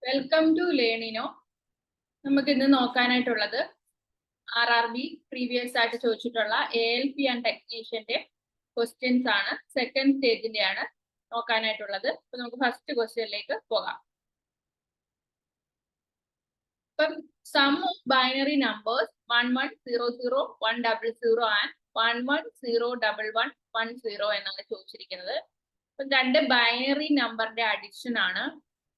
Welcome to Learnino. നമുക്ക് ഇന്ന് നോക്കാനായിട്ടുള്ളത് RRB previous ആയിട്ട് ചോദിച്ചിട്ടുള്ള ALP ആൻഡ് ടെക്നീഷ്യന്റെ ക്വസ്റ്റ്യൻസ് ആണ്. സെക്കൻഡ് സ്റ്റേജിന്റെ ആണ് നോക്കാനായിട്ടുള്ളത്. അപ്പൊ നമുക്ക് ഫസ്റ്റ് ക്വസ്റ്റ്യനിലേക്ക് പോകാം. ഇപ്പം sum of binary numbers 1100 100 and 11011110 എന്നാണ് ചോദിച്ചിരിക്കുന്നത്. ഇപ്പം രണ്ട് ബൈനറി നമ്പറിന്റെ അഡിഷൻ ആണ്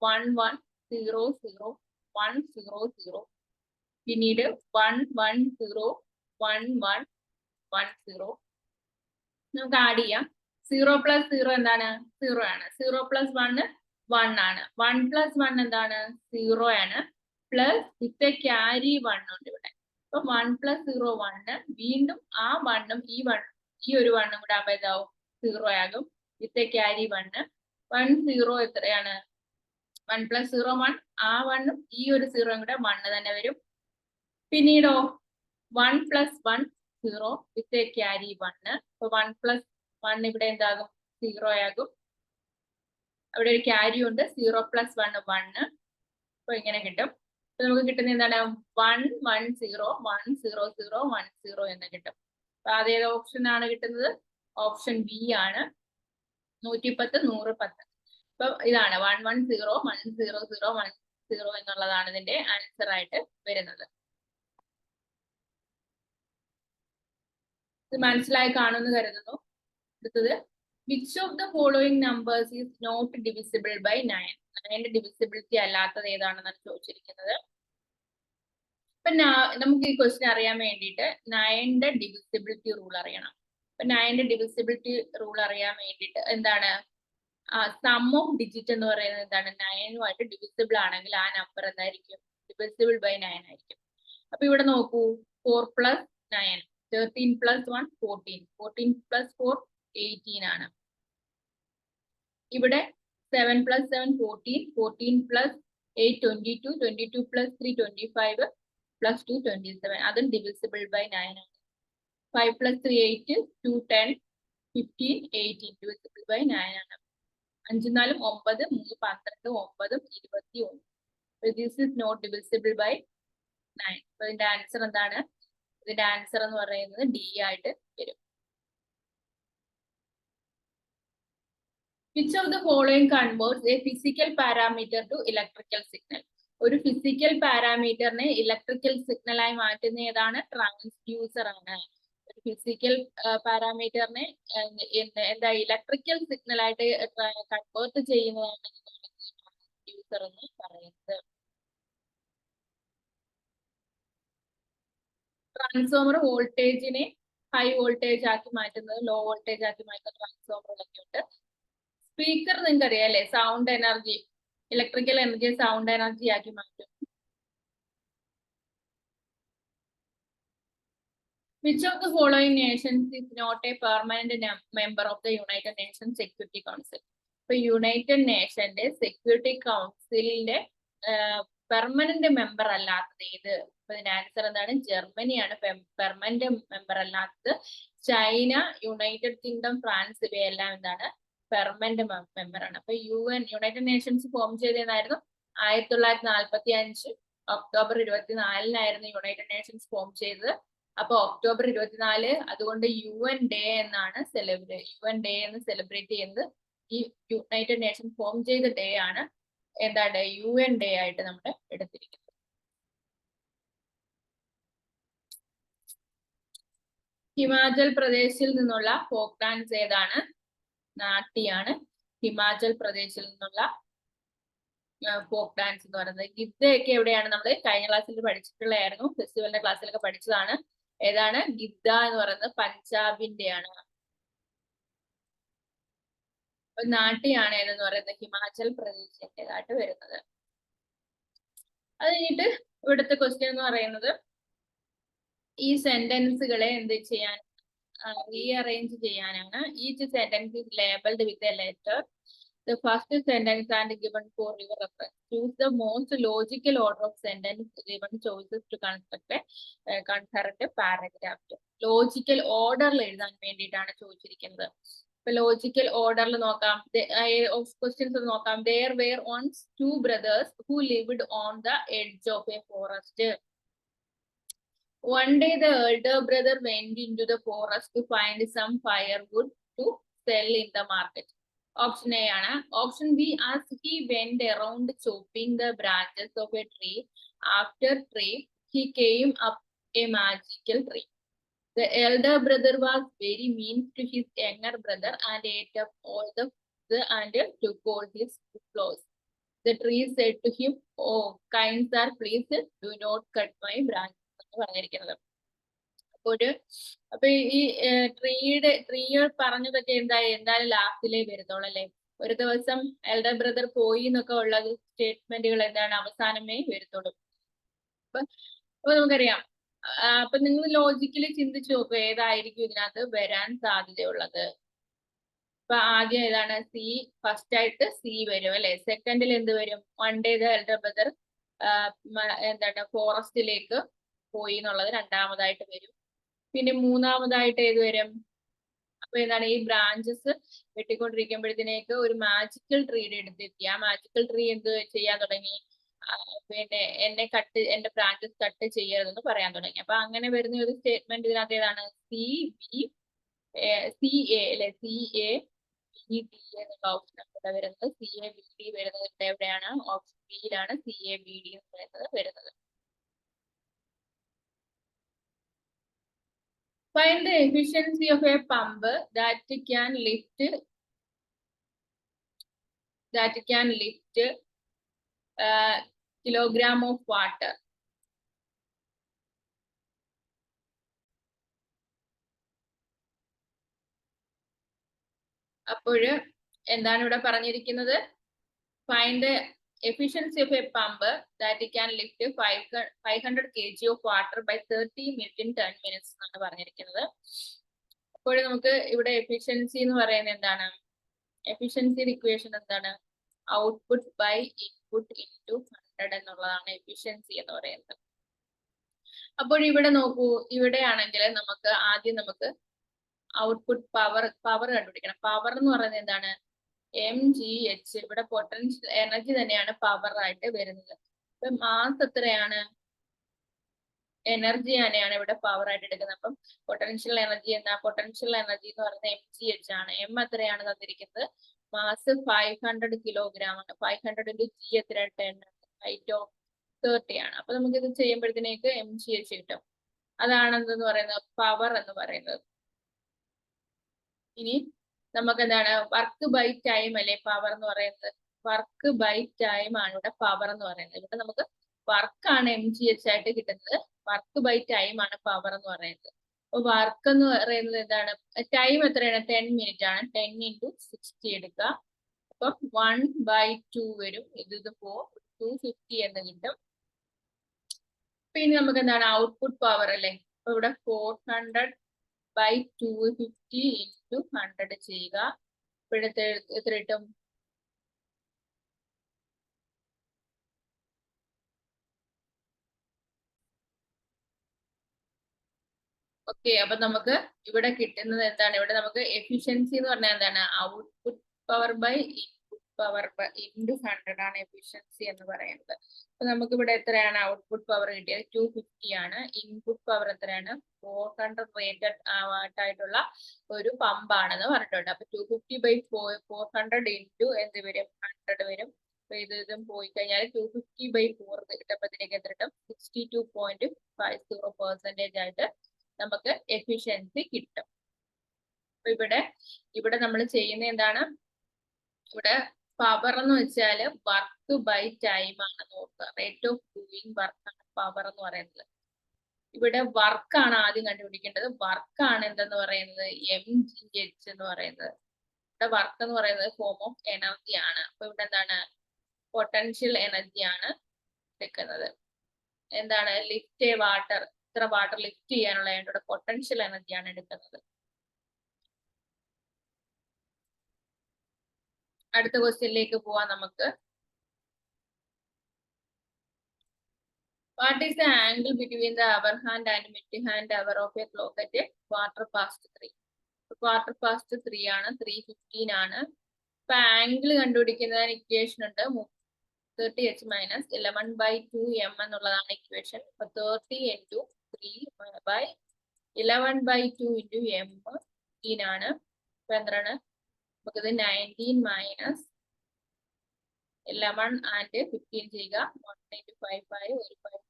1100 പിന്നീട് 1101110. നമുക്ക് ആഡ് ചെയ്യാം. 0 + 0 എന്താണ്? 0 ആണ്. 0 + 1 1 ആണ്. 1 + 1 എന്താണ്? 0 ആണ്. പ്ലസ് വിത്ത് ക്യാരി 1 ഉണ്ട് ഇവിടെ. അപ്പൊ 1 + 0 1. വീണ്ടും ആ 1ഉം ഈ ഒരു 1ഉം കൂടെ ആകുമ്പോൾ ഇതാവും 0 ആകും. വിത്ത് ക്യാരി 1. 1 0 എത്രയാണ്? 1 + 0 1. ആ 1ഉം ഈ ഒരു 0 കൂടെ 1 തന്നെ വരും. പിന്നീടോ 1 + 1 0 വിത്ത് ക്യാരി 1. അപ്പൊ 1 + 1 ഇവിടെ എന്താകും? 0 ആകും. അവിടെ ഒരു ക്യാരി ഉണ്ട്. 0 + 1 1. അപ്പൊ ഇങ്ങനെ കിട്ടും. അപ്പൊ നമുക്ക് കിട്ടുന്ന എന്താണ്? 110 100 10 എന്ന് കിട്ടും. അപ്പൊ അതേത് ഓപ്ഷൻ ആണ് കിട്ടുന്നത്? ഓപ്ഷൻ ബി ആണ്. 110 100 10. അപ്പൊ ഇതാണ് 110 100 10 എന്നുള്ളതാണ് ഇതിന്റെ ആൻസർ ആയിട്ട് വരുന്നത്. ഇത് മനസ്സിലായി കാണുമെന്ന് കരുതുന്നു. അടുത്തത്, which of the following numbers is not divisible by 9? 9 ഡിവിസിബിലിറ്റി അല്ലാത്തത് ഏതാണെന്നാണ് ചോദിച്ചിരിക്കുന്നത്. ഇപ്പൊ നമുക്ക് ഈ ക്വസ്റ്റ്യൻ അറിയാൻ വേണ്ടിയിട്ട് 9ന്റെ ഡിവിസിബിലിറ്റി റൂൾ അറിയണം. അപ്പൊ 9ന്റെ ഡിവിസിബിലിറ്റി റൂൾ അറിയാൻ വേണ്ടിയിട്ട് എന്താണ്? സം ഓഫ് ഡിജിറ്റ് എന്ന് പറയുന്നത് എന്താണ്? 9ഉമായിട്ട് ഡിവിസിബിൾ ആണെങ്കിൽ ആ നമ്പർ എന്തായിരിക്കും? ഡിവിസിബിൾ ബൈ 9 ആയിരിക്കും. അപ്പൊ ഇവിടെ നോക്കൂ, 4 + 9 13 + 1 14 14 + 4 18 ആണ്. ഇവിടെ 7 + 7 14 14 + 8 22 22 + 3 25 + 2 27. അതും ഡിവിസിബിൾ ബൈ 9 ആണ്. 5 + 3 8 2 10 15 18 ഡിവിസിബിൾ ബൈ 9 ആണ്. 5 4 9 3 12 9 21. This is not divisible by 9. അപ്പൊ ഇതിന്റെ ആൻസർ എന്താണ്? ഇതിന്റെ ആൻസർ എന്ന് പറയുന്നത് ഡി ആയിട്ട് വരും. Which of the following converts a physical parameter to electrical signal? ഒരു ഫിസിക്കൽ പാരാമീറ്ററിനെ ഇലക്ട്രിക്കൽ സിഗ്നൽ ആയി മാറ്റുന്ന ഏതാണ്? ട്രാൻസ്ഡ്യൂസർ ആണ്. ഒരു ഫിസിക്കൽ പാരാമീറ്ററിനെ എന്താ ഇലക്ട്രിക്കൽ സിഗ്നൽ ആയിട്ട് കൺവേർട്ട് ചെയ്യുന്നതാണ് ട്രാൻസ്ഡ്യൂസർ എന്ന് പറയുന്നത്. ട്രാൻസ്ഫോമർ വോൾട്ടേജിനെ ഹൈ വോൾട്ടേജ് ആക്കി മാറ്റുന്നത്, ലോ വോൾട്ടേജ് ആക്കി മാറ്റുന്ന ട്രാൻസ്ഫോമറുകളൊക്കെ ഉണ്ട്. സ്പീക്കർ നിങ്ങൾക്ക് അറിയാം അല്ലേ? Sound energy, electrical energy sound energy ആക്കി മാറ്റും. Which of the following nations is not a permanent member of the United Nations Security Council? ഇപ്പൊ യുണൈറ്റഡ് നേഷന്റെ സെക്യൂരിറ്റി കൗൺസിലിന്റെ പെർമനന്റ് മെമ്പർ അല്ലാത്തത് ഏത്? അപ്പൊ ഇതിന്റെ ആൻസർ എന്താണ്? ജർമ്മനിയാണ് പെർമനന്റ് മെമ്പർ അല്ലാത്തത്. ചൈന, യുണൈറ്റഡ് കിങ്ഡം, ഫ്രാൻസ് ഇവയെല്ലാം എന്താണ്? പെർമനന്റ് മെമ്പർ ആണ്. അപ്പൊ യുണൈറ്റഡ് നേഷൻസ് ഫോം ചെയ്തതായിരുന്നു 1945 ഒക്ടോബർ 24 യുണൈറ്റഡ് നേഷൻസ് ഫോം ചെയ്തത്. അപ്പൊ ഒക്ടോബർ 24 അതുകൊണ്ട് UN ഡേ എന്നാണ് UN ഡേ എന്ന് സെലിബ്രേറ്റ് ചെയ്യുന്നത്. ഈ യുണൈറ്റഡ് നേഷൻ ഫോം ചെയ്ത ഡേ ആണ് എന്താണ്? UN ഡേ ആയിട്ട് നമ്മൾ എടുത്തിരിക്കുന്നത്. ഹിമാചൽ പ്രദേശിൽ നിന്നുള്ള ഫോക്ക് ഡാൻസ് ഏതാണ്? നാട്ടിയാണ്. ഹിമാചൽ പ്രദേശിൽ നിന്നുള്ള ഫോക്ക് ഡാൻസ് എന്ന് പറയുന്നത്. ഗിദ്ദയൊക്കെ എവിടെയാണ്? നമ്മൾ കഴിഞ്ഞ ക്ലാസ്സിൽ പഠിച്ചിട്ടുള്ളതായിരുന്നു, ഫെസ്റ്റിവലിന്റെ ക്ലാസ്സിലൊക്കെ പഠിച്ചതാണ്. ഏതാണ്? ഗിദ്ദ എന്ന് പറയുന്നത് പഞ്ചാബിന്റെ ആണ്. നാട്ടിയാണ് ഏതെന്ന് പറയുന്നത് ഹിമാചൽ പ്രദേശിന്റേതായിട്ട് വരുന്നത്. അത് കഴിഞ്ഞിട്ട് ഇവിടുത്തെ ക്വസ്റ്റ്യൻ എന്ന് പറയുന്നത് ഈ സെന്റൻസുകളെ എന്ത് ചെയ്യാൻ? റീഅറേഞ്ച് ചെയ്യാനാണ്. Each sentence is labeled with a letter. The first sentence and given for your reference. Choose the most logical order of sentence given choices to construct a concurrent paragraph. Logical ഓർഡറിൽ എഴുതാൻ വേണ്ടിയിട്ടാണ് ചോദിച്ചിരിക്കുന്നത്. ഇപ്പൊ logical ഓർഡറിൽ നോക്കാം, questions നോക്കാം. There were once two brothers who lived on the edge of a forest. One day the elder brother went into the forest to find some firewood to sell in the market. Option A ആണ്. Option B, as he went around chopping the branches of a tree, after tree he came up a magical tree. The elder brother was very mean to his younger brother and ate up all the fruit and took all his clothes. The tree said to him, "Oh, kind sir, please do not cut my branch." എന്ന് പറഞ്ഞിരിക്കുന്നത്. അപ്പൊ ഈ tree പറഞ്ഞതൊക്കെ എന്തായാലും ലാസ്റ്റിലേ വരുന്നുള്ളൂ അല്ലെ. ഒരു ദിവസം എൽഡർ ബ്രദർ പോയി എന്നൊക്കെ ഉള്ള സ്റ്റേറ്റ്മെന്റുകൾ എന്താണ് അവസാനമേ വരുത്തുള്ളൂ. അപ്പൊ നമുക്കറിയാം. അപ്പൊ നിങ്ങൾ ലോജിക്കലി ചിന്തിച്ചു നോക്കുക ഏതായിരിക്കും ഇതിനകത്ത് വരാൻ സാധ്യതയുള്ളത്. ഇപ്പൊ ആദ്യം ഏതാണ്? സി. ഫസ്റ്റ് ആയിട്ട് സി വരും അല്ലെ. സെക്കൻഡിൽ എന്ത് വരും? One day the elder brother എന്താണ് ഫോറസ്റ്റിലേക്ക് പോയി എന്നുള്ളത് രണ്ടാമതായിട്ട് വരും. പിന്നെ മൂന്നാമതായിട്ട് ഏത് വരും? അപ്പൊ എന്താണ് ഈ ബ്രാഞ്ചസ് വെട്ടിക്കൊണ്ടിരിക്കുമ്പോഴത്തേക്ക് ഒരു മാജിക്കൽ ട്രീയുടെ അടുത്തെത്തി. ആ മാജിക്കൽ ട്രീ എന്ത് ചെയ്യാൻ തുടങ്ങി? പിന്നെ എന്റെ ബ്രാഞ്ചസ് കട്ട് ചെയ്യരുതെന്ന് പറയാൻ തുടങ്ങി. അപ്പൊ അങ്ങനെ വരുന്ന ഒരു സ്റ്റേറ്റ്മെന്റ് ഇതിനകത്ത് ഏതാണ്? സി എ അല്ലെ. സി എ ബി ഡി എന്നുള്ള ഓപ്ഷൻ ഇവിടെ വരുന്നത്. സി എ ബി ഡി വരുന്നത് എവിടെയാണ്? ഓപ്ഷൻ ബിയിലാണ് സി എ ബി ഡി എന്ന് പറയുന്നത് വരുന്നത്. Find the efficiency of a pump that can lift kilogram of water. അപ്പോൾ എന്താണ് ഇവിടെ പറഞ്ഞിരിക്കുന്നത്? Find the efficiency of a pump that can lift 500 kg of water by 30 minutes in 10 minutes എന്നാണ് പറഞ്ഞിരിക്കുന്നത്. അപ്പോൾ നമുക്ക് ഇവിടെ എഫിഷ്യൻസി എന്ന് പറയുന്നത് എന്താണ്? എഫിഷ്യൻസി ഇക്വേഷൻ എന്താണ്? ഔട്ട്പുട്ട് ബൈ ഇൻപുട്ട് ഇൻറ്റു 100 എന്നുള്ളതാണ് എഫിഷ്യൻസി എന്ന് പറയുന്നത്. അപ്പോൾ ഇവിടെ നോക്കൂ, ഇവിടെ ആണെങ്കിൽ നമുക്ക് ആദ്യം ഔട്ട്പുട്ട് പവർ കണ്ടുപിടിക്കണം. പവർ എന്ന് പറയുന്നത് എന്താണ്? mgh. ഇവിടെ പൊട്ടൻഷ്യൽ എനർജി തന്നെയാണ് പവർ ആയിട്ട് വരുന്നത്. ഇപ്പൊ മാസ് എത്രയാണ്? എനർജി തന്നെയാണ് ഇവിടെ പവർ ആയിട്ട് എടുക്കുന്നത്. അപ്പം പൊട്ടൻഷ്യൽ എനർജി പൊട്ടൻഷ്യൽ എനർജി എന്ന് പറയുന്നത് mgh ആണ്. എം എത്രയാണ് തന്നിരിക്കുന്നത്? മാസ് 500 കിലോഗ്രാം ആണ്. 500 into g എത്ര? 10 ഹൈറ്റ് ഓഫ് 30 ആണ്. അപ്പൊ നമുക്ക് ഇത് ചെയ്യുമ്പോഴത്തേക്ക് mgh കിട്ടും. അതാണ് എന്തെന്ന് പറയുന്നത്? പവർ എന്ന് പറയുന്നത്. ഇനി നമുക്ക് എന്താണ്? വർക്ക് ബൈ ടൈം അല്ലെ പവർ എന്ന് പറയുന്നത്. വർക്ക് ബൈ ടൈം ആണ് ഇവിടെ പവർ എന്ന് പറയുന്നത്. ഇവിടെ നമുക്ക് വർക്കാണ് mgh ആയിട്ട് കിട്ടുന്നത്. വർക്ക് ബൈ ടൈം ആണ് പവർ എന്ന് പറയുന്നത്. അപ്പൊ വർക്ക് എന്ന് പറയുന്നത് എന്താണ്? ടൈം എത്രയാണ്? 10 മിനിറ്റ് ആണ്. 10 into 60 എടുക്കുക. അപ്പൊ 1/2 വരും. ഇത് 250 എന്ന് കിട്ടും. പിന്നെ നമുക്ക് എന്താണ്? ഔട്ട്പുട്ട് പവർ അല്ലെ. അപ്പൊ ഇവിടെ 400 by 250 into 100 ചെയ്യുക. ഇപ്പോഴത്തെ എത്ര കിട്ടും? ഓക്കെ. അപ്പൊ നമുക്ക് ഇവിടെ കിട്ടുന്നത് എന്താണ്? ഇവിടെ നമുക്ക് എഫിഷ്യൻസി എന്ന് പറഞ്ഞാൽ എന്താണ്? Output power by input power into 100 ആണ് എഫിഷ്യൻസി എന്ന് പറയുന്നത്. അപ്പൊ നമുക്ക് ഇവിടെ എത്രയാണ് ഔട്ട്പുട്ട് പവർ കിട്ടിയത്? 250 ആണ്. ഇൻപുട്ട് പവർ എത്രയാണ്? 400 റേറ്റഡ് ആയിട്ടുള്ള ഒരു പമ്പാണെന്ന് പറഞ്ഞിട്ടുണ്ട്. അപ്പൊ 250 by 400 ഇൻറ്റു എന്ത് വരും? 100 വരും. അപ്പൊ ഇതും പോയി കഴിഞ്ഞാൽ 250 by 4 കിട്ടുമ്പോഴത്തേക്ക് എത്ര കിട്ടും? 62.50% ആയിട്ട് നമുക്ക് എഫിഷ്യൻസി കിട്ടും. അപ്പൊ ഇവിടെ നമ്മൾ ചെയ്യുന്ന എന്താണ്? ഇവിടെ പവർ എന്ന് വെച്ചാൽ വർക്ക് ബൈ ടൈം ആണ് നോക്കുക. റേറ്റ് ഓഫ് ഡൂയിങ് വർക്ക് ആണ് പവർ എന്ന് പറയുന്നത്. ഇവിടെ വർക്കാണ് ആദ്യം കണ്ടുപിടിക്കേണ്ടത്. വർക്കാണ് എന്തെന്ന് പറയുന്നത്? mgh എന്ന് പറയുന്നത്. ഇവിടെ വർക്ക് എന്ന് പറയുന്നത് ഫോം ഓഫ് എനർജി ആണ്. അപ്പൊ ഇവിടെ എന്താണ്? പൊട്ടൻഷ്യൽ എനർജി ആണ് എടുക്കുന്നത്. എന്താണ്? Lift water. ഇത്ര വാട്ടർ ലിഫ്റ്റ് ചെയ്യാനുള്ള ഇവിടെ പൊട്ടൻഷ്യൽ എനർജിയാണ് എടുക്കുന്നത്. അടുത്ത ക്വസ്റ്റ്യനിലേക്ക് പോവാം നമുക്ക്. What is the angle between the hour hand and mid hand hour of a clock at a quarter past 3? Quarter past 3 ആണ്, 3:15 ആണ്. ഇപ്പൊ ആംഗിൾ കണ്ടുപിടിക്കുന്നതിന് ഇക്വേഷൻ ഉണ്ട്. 30h മൈനസ് 11/2m എന്നുള്ളതാണ് ഇക്വേഷൻ. അപ്പൊ 30 into 3/11/2 into m 15 ആണ്. അപ്പൊ എന്താണ് നമുക്കിത് 19 മൈനസ് 11 ആൻഡ് 15 ചെയ്യുക. 1 into 5 5 ഒരു 5.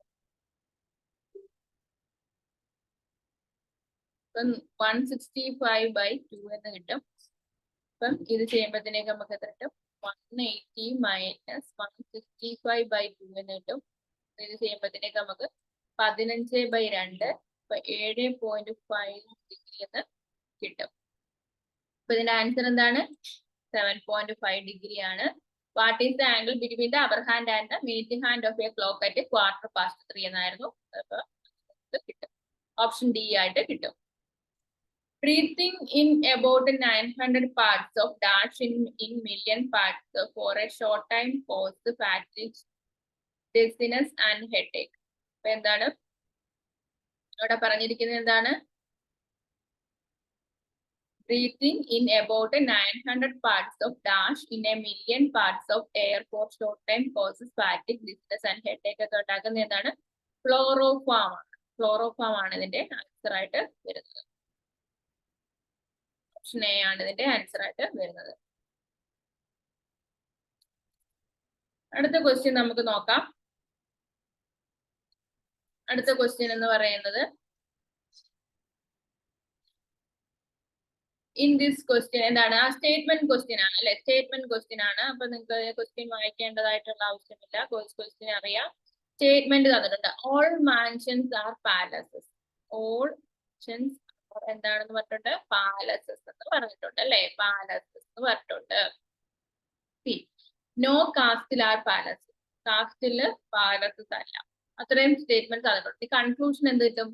ഇപ്പം 165/2 എന്ന് കിട്ടും. അപ്പം ഇത് ചെയ്യുമ്പോഴത്തേക്ക് നമുക്ക് എത്ര കിട്ടും? 180 മൈനസ് 165/2 എന്ന് കിട്ടും. ഇത് ചെയ്യുമ്പോഴത്തേക്ക് നമുക്ക് 15/2 അപ്പൊ 7.5 ഡിഗ്രി എന്ന് കിട്ടും. അപ്പൊ ഇതിന്റെ ആൻസർ എന്താണ്? 7.5 ഡിഗ്രി ആണ്. What is the angle between the upper hand and the minute hand of A clock at quarter past 3 എന്നായിരുന്നു. അപ്പൊ കിട്ടും. ഓപ്ഷൻ ഡി ആയിട്ട് കിട്ടും. Breathing in about 900 parts of dash in million parts for a short time cause fatigue, dizziness and headache. അപ്പൊ എന്താണ് ഇവിടെ പറഞ്ഞിരിക്കുന്നത്? എന്താണ്? Breathing in about 900 parts of dash in a million parts of air for short time causes fatigue, dizziness and headache ഒക്കെ ഉണ്ടാക്കുന്നത് എന്താണ്? Chloroform ആണ്. Chloroform ആണ് ഇതിന്റെ ആൻസർ ആയിട്ട് വരുന്നത്. ഓപ്ഷൻ എ ആണ് ഇതിന്റെ ആൻസർ ആയിട്ട് വരുന്നത്. അടുത്ത ക്വസ്റ്റ്യൻ നമുക്ക് നോക്കാം. അടുത്ത ക്വസ്റ്റ്യൻ എന്ന് പറയുന്നത് ഇൻ ദിസ് ക്വസ്റ്റ്യൻ എന്താണ്? ആ സ്റ്റേറ്റ്മെന്റ് ക്വസ്റ്റ്യൻ ആണ് അല്ലെ? സ്റ്റേറ്റ്മെന്റ് ക്വസ്റ്റ്യൻ ആണ്. അപ്പൊ നിങ്ങൾക്ക് ക്വസ്റ്റ്യൻ വായിക്കേണ്ടതായിട്ടുള്ള ആവശ്യമില്ല. ക്വസ്റ്റ്യൻ അറിയാം. സ്റ്റേറ്റ്മെന്റ് തന്നിട്ടുണ്ട്. All mansions are palaces. All mansions എന്താണെന്ന് പറഞ്ഞിട്ടുണ്ട്? പാലസസ് എന്ന് പറഞ്ഞിട്ടുണ്ട് അല്ലെ? പാലസസ് എന്ന് പറഞ്ഞിട്ടുണ്ട്. No castle are palaces. Castle palaces അല്ല. അത്രയും സ്റ്റേറ്റ്മെന്റ് തന്നിട്ടുണ്ട്. കൺക്ലൂഷൻ എന്ത് കിട്ടും?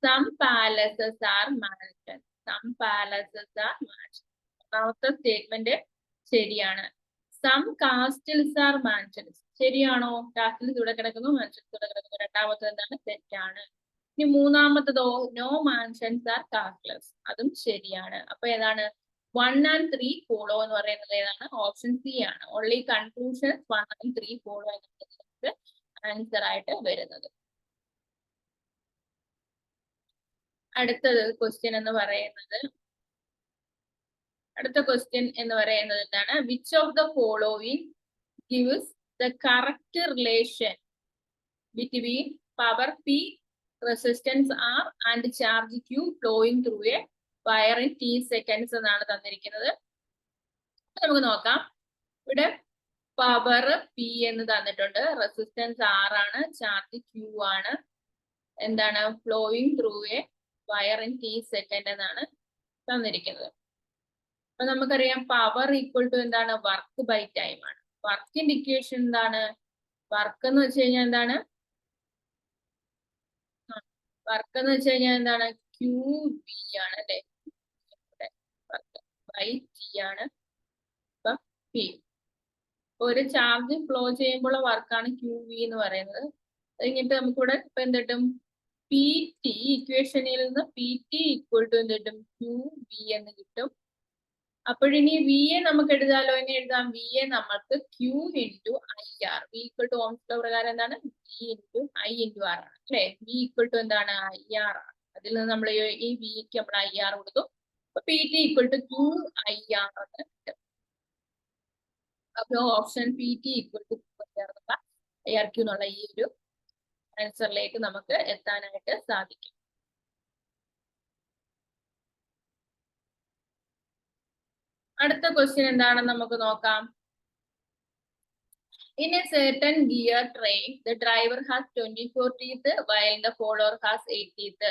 Some palaces are mansion. Some palaces are mansion. ഒന്നാമത്തെ സ്റ്റേറ്റ്മെന്റ് ശരിയാണ്. Some castles are mansions. ശരിയാണോ? കാസ്റ്റിൽസ് ഇവിടെ കിടക്കുന്നു, മാൻഷൻസ് ഇവിടെ കിടക്കുന്നു. രണ്ടാമത്തത് എന്താണ്? തെറ്റാണ്. ഇനി മൂന്നാമത്തതോ? No mansions are castles. അതും ശരിയാണ്. അപ്പൊ ഏതാണ്? 1 and 3 ഫോളോ എന്ന് പറയുന്നത് ഏതാണ്? ഓപ്ഷൻ സി ആണ്. ഓൺലി കൺക്ലൂഷൻസ് 1 and 3 ഫോളോ എന്നുള്ളത് ആൻസർ ആയിട്ട് വരുന്നത്. അടുത്തത് ക്വസ്റ്റ്യൻ എന്ന് പറയുന്നത് എന്താണ്? Which of the following gives the correct relation between power P, resistance R and charge Q flowing through a wire in t seconds എന്നാണ് തന്നിരിക്കുന്നത്. നമുക്ക് നോക്കാം. ഇവിടെ പവർ പി എന്ന് തന്നിട്ടുണ്ട്, റെസിസ്റ്റൻസ് ആർ ആണ്, ചാർജ് ക്യൂ ആണ്, എന്താണ്? Flowing through a wire in t second എന്നാണ് തന്നിരിക്കുന്നത്. അപ്പൊ നമുക്കറിയാം പവർ ഈക്വൽ ടു എന്താണ്? വർക്ക് ബൈ ടൈം ആണ്. വർക്കിന്റെ ഇക്വേഷൻ എന്താണ്? വർക്ക് എന്ന് വെച്ച് കഴിഞ്ഞാൽ എന്താണ്? വർക്ക് എന്ന് വെച്ച് കഴിഞ്ഞാൽ എന്താണ്? ക്യൂ ബി ആണ് അല്ലെ? വർക്ക് ബൈ ടി ആണ്. അപ്പൊ പി ഒരു ചാർജ് ഫ്ലോ ചെയ്യുമ്പോൾ വർക്കാണ് ക്യൂ വി എന്ന് പറയുന്നത്. കഴിഞ്ഞിട്ട് നമുക്കിവിടെ ഇപ്പൊ എന്ത് കിട്ടും? പി ടി ഇക്വേഷനിൽ നിന്ന് പി ടി ഈക്വൽ ടു എന്ത് കിട്ടും? ക്യൂ വി എന്ന് കിട്ടും. അപ്പോഴിനി വി എ നമുക്ക് എഴുതാലോ? എങ്ങനെ എഴുതാം? വി എ നമുക്ക് Q into I R. V equal to Ohm's law പ്രകാരം എന്താണ്? V into I into R ആണ് അല്ലെ? വി ഈക്വൽ ടു എന്താണ്? ഐ ആർ ആണ്. അതിൽ നിന്ന് നമ്മൾ ഈ വിക്ക് നമ്മൾ ഐ ആർ കൊടുത്തു. അപ്പൊ P T equal to Q I R എന്ന് കിട്ടും. അപ്പൊ option P T equal to I R Q എന്നുള്ള ഈ ഒരു ആൻസറിലേക്ക് നമുക്ക് എത്താനായിട്ട് സാധിക്കും. അടുത്ത ക്വസ്റ്റ്യൻ എന്താണെന്ന് നമുക്ക് നോക്കാം. In a certain gear train, the driver has 24 teeth while the follower has 8 teeth.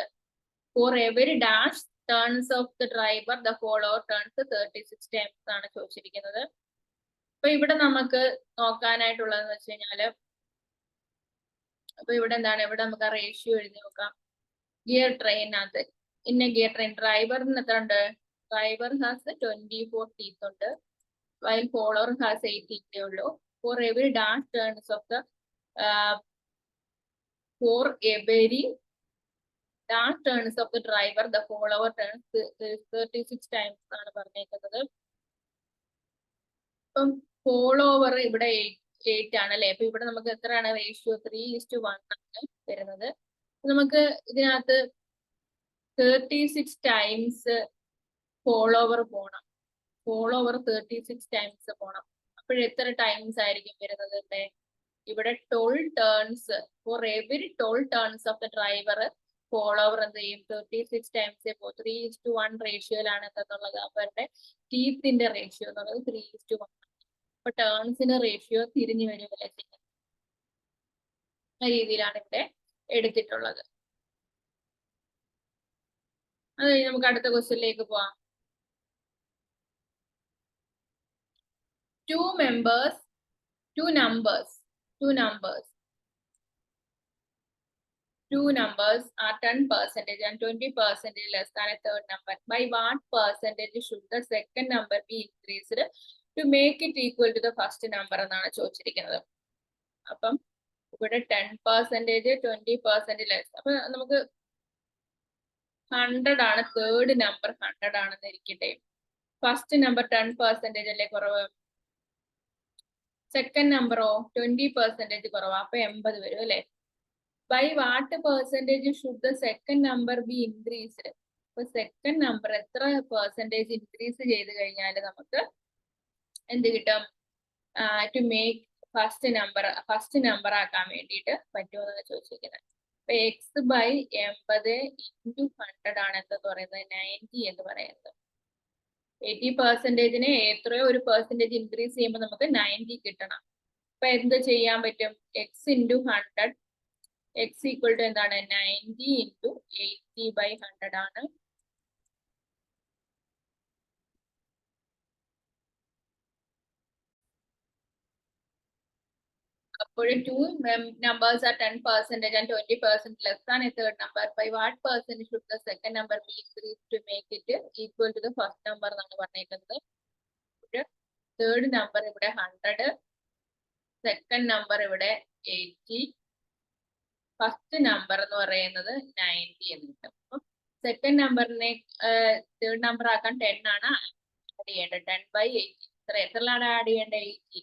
For every dash turns of the driver, the follower turns 36 times ആണ് ചോദിച്ചിരിക്കുന്നത്. അപ്പൊ ഇവിടെ നമുക്ക് നോക്കാനായിട്ടുള്ളതെന്ന് വെച്ച് കഴിഞ്ഞാല് അപ്പൊ ഇവിടെ എന്താണ്? ഇവിടെ നമുക്ക് ആ റേഷ്യോ എഴുതി നോക്കാം. ഗിയർ ട്രെയിനകത്ത് ഇന്ന ഗിയർ ട്രെയിൻ ഡ്രൈവറിന് എത്ര ഉണ്ട്? ഡ്രൈവർ ഹാസ് 24 teeth ഉണ്ട്, while follower has 8 teeth ഉള്ളൂ. For every dash turns of the for every last turns of the driver, the follower turns 36 times ആണ് പറഞ്ഞേക്കുന്നത്. ഇപ്പം ഫോളോവർ ഇവിടെ 8 ആണ് അല്ലെ. അപ്പൊ ഇവിടെ നമുക്ക് എത്രയാണ് റേഷ്യോ? 3:1 ആണ് വരുന്നത്. നമുക്ക് ഇതിനകത്ത് 36 ടൈംസ് ഫോളോവർ പോണം. ഫോളോവർ 36 ടൈംസ് പോണം. അപ്പോഴെത്ര ടൈംസ് ആയിരിക്കും വരുന്നത്? ഇവിടെ 12 turns for every 12 turns of the driver follower എന്ത് ചെയ്യും? 36 ടൈംസ് 3:1 റേഷ്യോയിലാണ് എന്നുള്ളത്. അപ്പൊ എന്റെ ടീത്തിന്റെ റേഷ്യോ എന്നുള്ളത് 3:1. അപ്പൊ ടേൺസിന്റെ റേഷ്യോ തിരിഞ്ഞു വരുമല്ല ചെയ്യുന്നത്. ആ രീതിയിലാണ് ഇവിടെ എടുത്തിട്ടുള്ളത്. അത് കഴിഞ്ഞ് നമുക്ക് അടുത്ത ക്വസ്റ്റ്യനിലേക്ക് പോവാം. Two numbers are 10% and 20% less than a third number. By what percentage should the second number be increased to make it equal to the first number എന്നാണ് ചോദിച്ചിരിക്കുന്നത്. അപ്പം ഇവിടെ 10%, 20% ലെസ്. അപ്പൊ നമുക്ക് 100 ആണ് തേർഡ് നമ്പർ, 100 ആണെന്ന് ഇരിക്കട്ടെ. ഫസ്റ്റ് നമ്പർ 10% അല്ലേ കുറവ്. സെക്കൻഡ് നമ്പറോ 20% കുറവാ. അപ്പൊ 80 വരും അല്ലെ. By what percentage should the second number be increased? അപ്പൊ സെക്കൻഡ് നമ്പർ എത്ര പെർസെന്റേജ് ഇൻക്രീസ് ചെയ്ത് കഴിഞ്ഞാൽ നമുക്ക് എന്ത് കിട്ടും? ടു മേക്ക് ഫസ്റ്റ് നമ്പർ ആക്കാൻ വേണ്ടിയിട്ട് പറ്റുമെന്നാണ് ചോദിച്ചിരിക്കുന്നത്. അപ്പൊ എക്സ് ബൈ 80 ഇൻറ്റു 100 ആണ് എന്താ പറയുന്നത്? 90 എന്ന് പറയുന്നത്. 80%-നെ എത്രയോ ഒരു പെർസെന്റേജ് ഇൻക്രീസ് ചെയ്യുമ്പോൾ നമുക്ക് 90 കിട്ടണം. അപ്പൊ എന്ത് ചെയ്യാൻ പറ്റും? X into 100 X equal to എന്താണ്? 90 ഇൻറ്റു 80/100 ആണ്. അപ്പോൾ 2 numbers are 10% and 20% less than a third number. By what percentage should the second number be increased to make it equal to the first number എന്നാണ് പറഞ്ഞിരിക്കുന്നത്. Third number ഇവിടെ 100, second number ഇവിടെ 80, first number എന്ന് പറയുന്നത് 90 എന്ന് കിട്ടും. അപ്പം second നമ്പറിനെ തേർഡ് നമ്പർ ആക്കാൻ 10 ആണ് ആഡ് ചെയ്യേണ്ടത്. 10/80 എത്രയാണ് ആഡ് ചെയ്യേണ്ടത്? 80.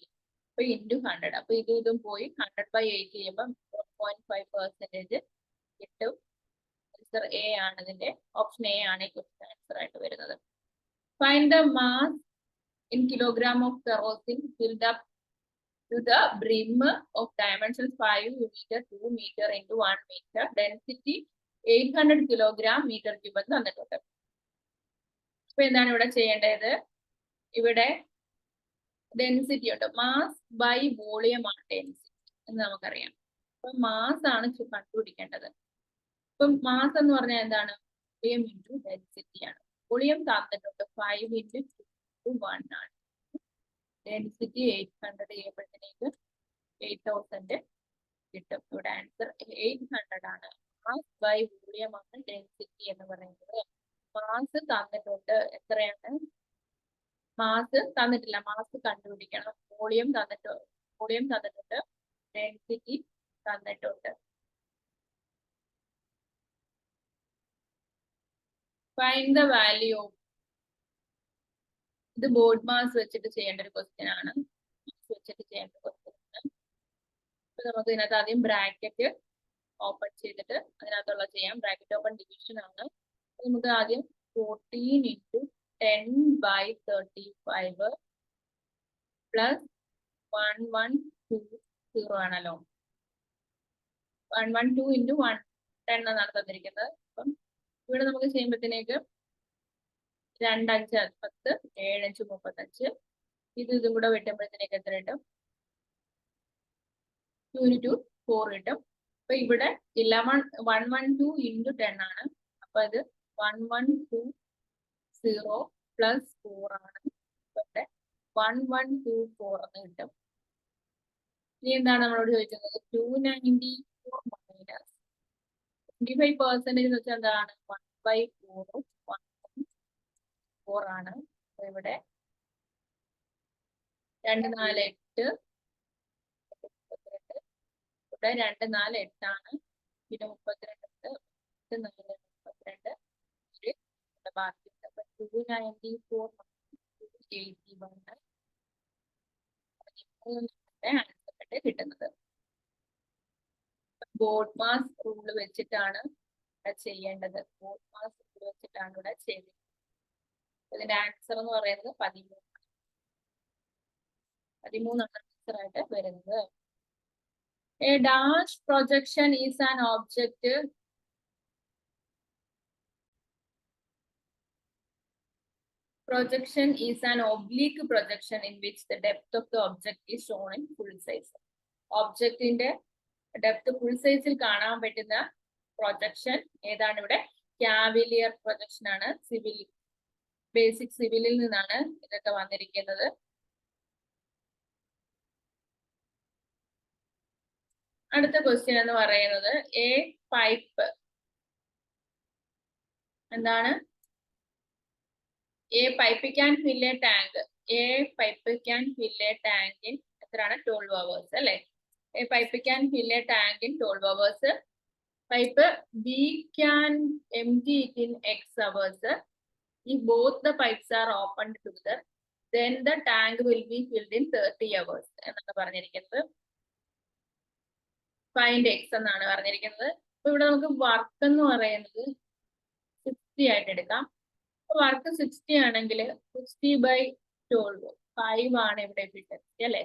അപ്പൊ ഇൻറ്റു 100. അപ്പൊ ഇതും പോയി 100/80 ചെയ്യുമ്പോൾ 4.5% കിട്ടും. ആൻസർ എ ആണ് ഇതിന്റെ. ഓപ്ഷൻ എ ആണ് ക്വസ്റ്റ്യൻ ആൻസർ ആയിട്ട് വരുന്നത്. Find the mass in kilogram of kerosene filled up to the brim of dimensions 5 meter, 2 meter into 1 meter, density 800 kilogram meter cube എന്ന് തന്നിട്ടുണ്ട്. അപ്പൊ എന്താണ് ഇവിടെ ചെയ്യേണ്ടത്? ഇവിടെ ഡെൻസിറ്റി ഉണ്ട്. മാസ് ബൈ വോളിയം ആണ് ഡെൻസിറ്റി എന്ന് നമുക്കറിയാം. അപ്പൊ മാസ് ആണ് കണ്ടുപിടിക്കേണ്ടത്. ഇപ്പം മാസ് എന്ന് പറഞ്ഞാൽ എന്താണ്? വോളിയം ഇൻറ്റു ഡെൻസിറ്റി ആണ്. വോളിയം തന്നിട്ടുണ്ട് 5 ഇൻറ്റു 1 ആണ്. ഡെൻസിറ്റി 800 ചെയ്യുമ്പോഴത്തേക്ക് 8000 കിട്ടും. ഇവിടെ ആൻസർ 800 ആണ്. മാസ് ബൈ വോളിയം ആണ് ഡെൻസിറ്റി എന്ന് പറയുന്നത്. മാസ് തന്നിട്ടുണ്ട്. എത്രയാണ്? മാസ് തന്നിട്ടില്ല. മാസ് കണ്ടുപിടിക്കണം. വോളിയം തന്നിട്ടുണ്ട്. ഡെൻസിറ്റി തന്നിട്ടുണ്ട്. Find the value of. ഇത് ബോർഡ് മാസ് വെച്ചിട്ട് ചെയ്യേണ്ട ഒരു ക്വസ്റ്റ്യൻ ആണ്. അപ്പൊ നമുക്ക് ഇതിനകത്ത് ആദ്യം ബ്രാക്കറ്റ് ഓപ്പൺ ചെയ്തിട്ട് അതിനകത്തുള്ള ചെയ്യാം. ബ്രാക്കറ്റ് ഓപ്പൺ ഡിവിഷൻ ആണ്. നമുക്ക് ആദ്യം 14 ഇൻറ്റു 10/35 പ്ലസ് 1120 ആണല്ലോ. 112 ഇൻറ്റു 10 എന്നാണ് തന്നിരിക്കുന്നത്. അപ്പം ഇവിടെ നമുക്ക് ചെയ്യുമ്പോഴത്തേക്ക് 2 5 10 7 5 35. ഇതും കൂടെ വെട്ടുമ്പോഴത്തേക്ക് എത്ര കിട്ടും? 2 into 4 കിട്ടും. അപ്പൊ ഇവിടെ 112 ഇൻറ്റു 10 ആണ്. അപ്പൊ ഇത് 1120 പ്ലസ് 4 ആണ്. ഇവിടെ 1124 എന്ന് കിട്ടും. ഇനി എന്താണ് നമ്മളോട് ചോദിക്കുന്നത്? 294 മൈനസ് 25% എന്ന് വെച്ചാൽ എന്താണ്? 1/4 4 ആണ്. ഇവിടെ 2 4 8 32. ഇവിടെ 2 4 8 ആണ്. പിന്നെ 32 ബാക്കി 294 81 ആൻസർ കിട്ടുന്നത്. ബോഡ് മാസ് റൂൾ വെച്ചിട്ടാണ് ചെയ്യേണ്ടത്. ബോഡ് മാസ് റൂൾ വെച്ചിട്ടാണ് ഇവിടെ ചെയ്തത്. ഇതിന്റെ ആൻസർ എന്ന് പറയുന്നത് 13 ആൻസർ ആയിട്ട് വരുന്നത്. A dash projection is an object is an oblique projection in which the depth of the object is shown in full size. Object ന്റെ ഡെപ്ത് ഫുൾ സൈസിൽ കാണാൻ പറ്റുന്ന പ്രൊജക്ഷൻ ഏതാണ് ഇവിടെ? കാവിലിയർ പ്രൊജക്ഷൻ ആണ്. സിവിൽ, ബേസിക് സിവിലിൽ നിന്നാണ് ഇതൊക്കെ വന്നിരിക്കുന്നത്. അടുത്ത ക്വസ്റ്റ്യൻ എന്ന് പറയുന്നത് എ പൈപ്പ് എന്താണ്? A pipe can fill a tank. A pipe can fill a tank in എത്രയാണ്? 12 hours അല്ലേ? A pipe can fill a tank in 12 hours. Pipe B can empty it in X hours. If both the pipes are opened together, then the tank will be filled in 30 hours എന്നാണ് പറഞ്ഞിരിക്കുന്നത്. Find X എന്നാണ് പറഞ്ഞിരിക്കുന്നത്. അപ്പൊ ഇവിടെ നമുക്ക് work എന്ന് പറയുന്നത് 60 ആയിട്ട് എടുക്കാം. വർക്ക് 60 ആണെങ്കിൽ 60/12 5 ആണ് ഇവിടെ എഫിഷ്യൻസി അല്ലെ?